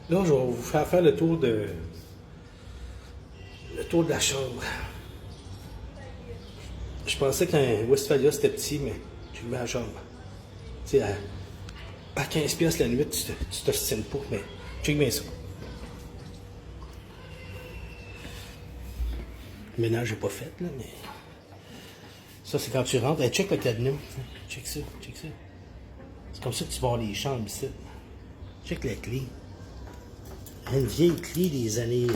Là, je vais vous faire le tour de la chambre. Je pensais qu'un Westphalia c'était petit, mais j'ai mis la chambre. Tu sais, à 15 pièces la nuit, tu t'ostines pas, mais check bien ça. Le ménage n'est pas fait, là, mais... Ça, c'est quand tu rentres. Hey, check le cadenas. Check ça, check ça. C'est comme ça que tu vas avoir les chambres ici. Check la clé. Une vieille clé des années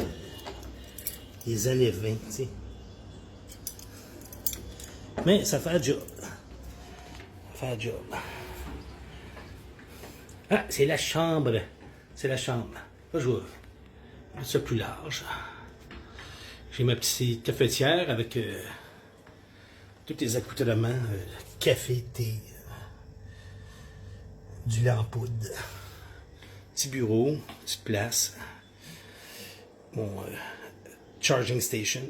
20, tu sais. Mais ça fait un job. Ça fait un job. Ah, c'est la chambre. C'est la chambre. Là, je vais mettre ça plus large. J'ai ma petite cafetière avec tous les accoutrements. Café, thé, du lait en poudre. Petit bureau, petite place. Mon charging station.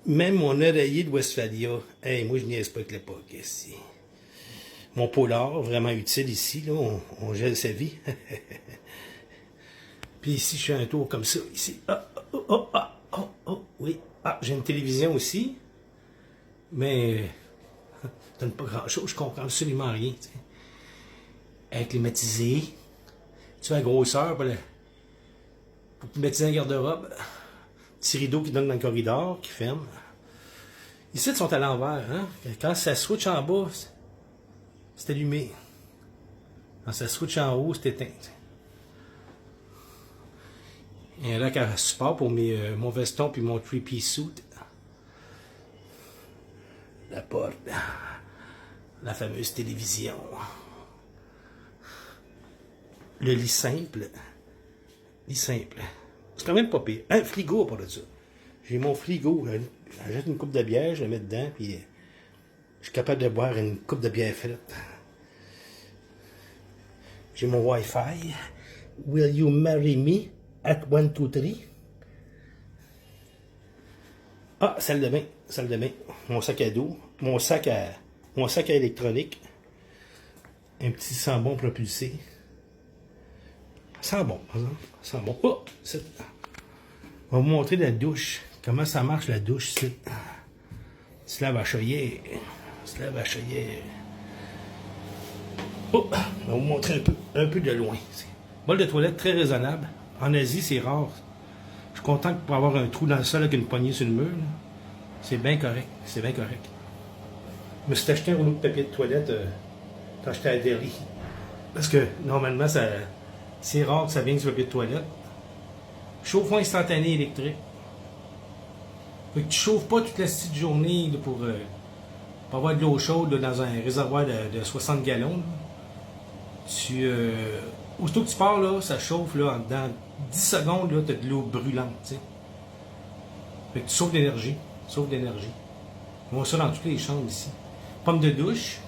Même mon oreiller de Westphalia. Hey, moi, je niaise pas avec l'époque ici. Mon polar, vraiment utile ici. Là, on gèle sa vie. Puis ici, je fais un tour comme ça. Ici. Oui. Ah, j'ai une télévision aussi. Mais ça donne pas grand-chose. Je comprends absolument rien. T'sais. Elle est climatisée. Tu as la grosseur pour climatiser un garde-robe. Petit rideau qui donne dans le corridor, qui ferme. Ici, ils sont à l'envers. Hein? Quand ça switch en bas, c'est allumé. Quand ça switch en haut, c'est éteint. Il y a un rack à support pour mon veston puis mon three-piece suit. La porte. La fameuse télévision. Le lit simple. Lit simple. C'est quand même pas pire. Un frigo, pas de ça. J'ai mon frigo. J'achète une coupe de bière, je la mets dedans, puis je suis capable de boire une coupe de bière frette. J'ai mon Wi-Fi. Will you marry me at 1, 2, 3? Ah, salle de bain. Salle de bain. Mon sac à dos. Mon sac à électronique. Un petit sambon propulsé. Ça sent bon, par exemple. Ça sent bon. Oh! On va vous montrer la douche. Comment ça marche, la douche, ici. Tu laves à chaudière. Tu laves à chaudière. Oh! On va vous montrer un peu de loin. Bol de toilette très raisonnable. En Asie, c'est rare. Je suis content pour avoir un trou dans le sol avec une poignée sur le mur. C'est bien correct. C'est bien correct. Je me suis acheté un rouleau de papier de toilette quand j'étais à Delhi. Parce que, normalement, c'est rare que ça vienne sur le papier de toilette. Chauffement instantané électrique. Fait que tu chauffes pas toute la petite journée là, pour avoir de l'eau chaude là, dans un réservoir de 60 gallons. Aussitôt que tu pars, là, ça chauffe là, dans 10 secondes, tu as de l'eau brûlante. T'sais. Fait que tu sauves d'énergie. On voit ça dans toutes les chambres ici. Pomme de douche.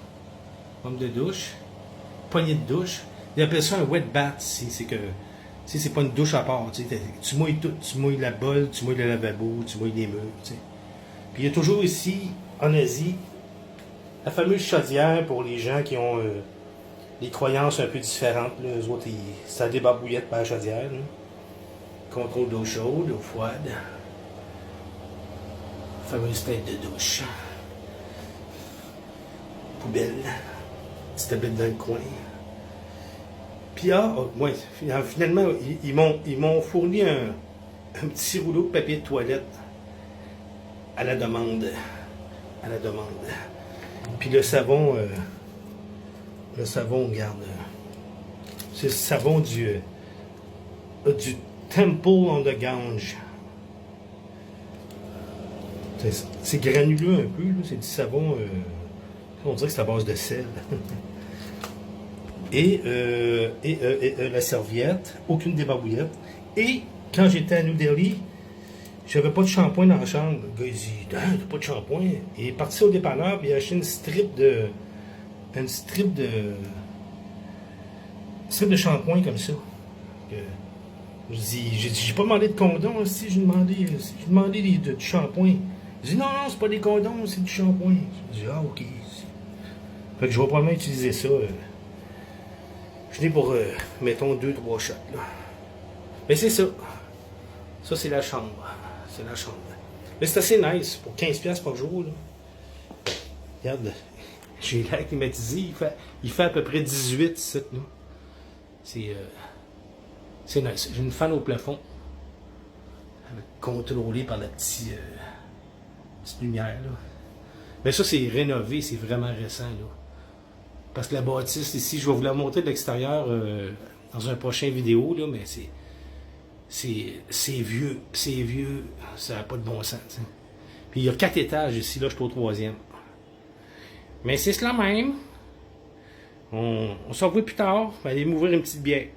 Poignée de douche. Ils appellent ça un wet bath ici. C'est que c'est pas une douche à part. Tu mouilles tout. Tu mouilles la bolle, tu mouilles le lavabo, tu mouilles les murs. T'sais. Puis il y a toujours ici, en Asie, la fameuse chaudière pour les gens qui ont des croyances un peu différentes. Là. Eux autres, ça débarbouillette par la chaudière. Là. Contrôle d'eau chaude, d'eau froide. Fameuse tête de douche. Poubelle. Petite tablette dans le coin. Puis ouais, finalement, ils m'ont fourni un petit rouleau de papier de toilette à la demande. Puis le savon, regarde, c'est le savon du Temple on the Gange. C'est granuleux un peu, c'est du savon, on dirait que c'est à base de sel. Et la serviette, aucune débarbouillette. Et quand j'étais à New Delhi, j'avais pas de shampoing dans la chambre. Le gars il dit, t'as pas de shampoing. Il est parti au dépanneur et il a acheté une strip de shampoing comme ça. J'ai pas demandé de condom aussi, j'ai demandé du shampoing. Il dit non, c'est pas des condoms, c'est du shampoing. Je dis ah ok. Fait que je vais probablement utiliser ça. Je n'ai pour, mettons, 2-3 shots. Là. Mais c'est ça. Ça, c'est la chambre. C'est la chambre. Mais c'est assez nice. Pour 15$ par jour, là. Regarde, j'ai l'air climatisé. Il fait à peu près 18, ici, là. C'est nice. J'ai une fan au plafond. Contrôlée par la petite lumière, là. Mais ça, c'est rénové. C'est vraiment récent, là. Parce que la bâtisse ici, je vais vous la montrer de l'extérieur dans un prochain vidéo, là, mais c'est vieux. C'est vieux. Ça n'a pas de bon sens, t'sais. Puis il y a 4 étages ici, là, je suis au 3e. Mais c'est cela même. On se revoit plus tard. On va aller m'ouvrir une petite bière.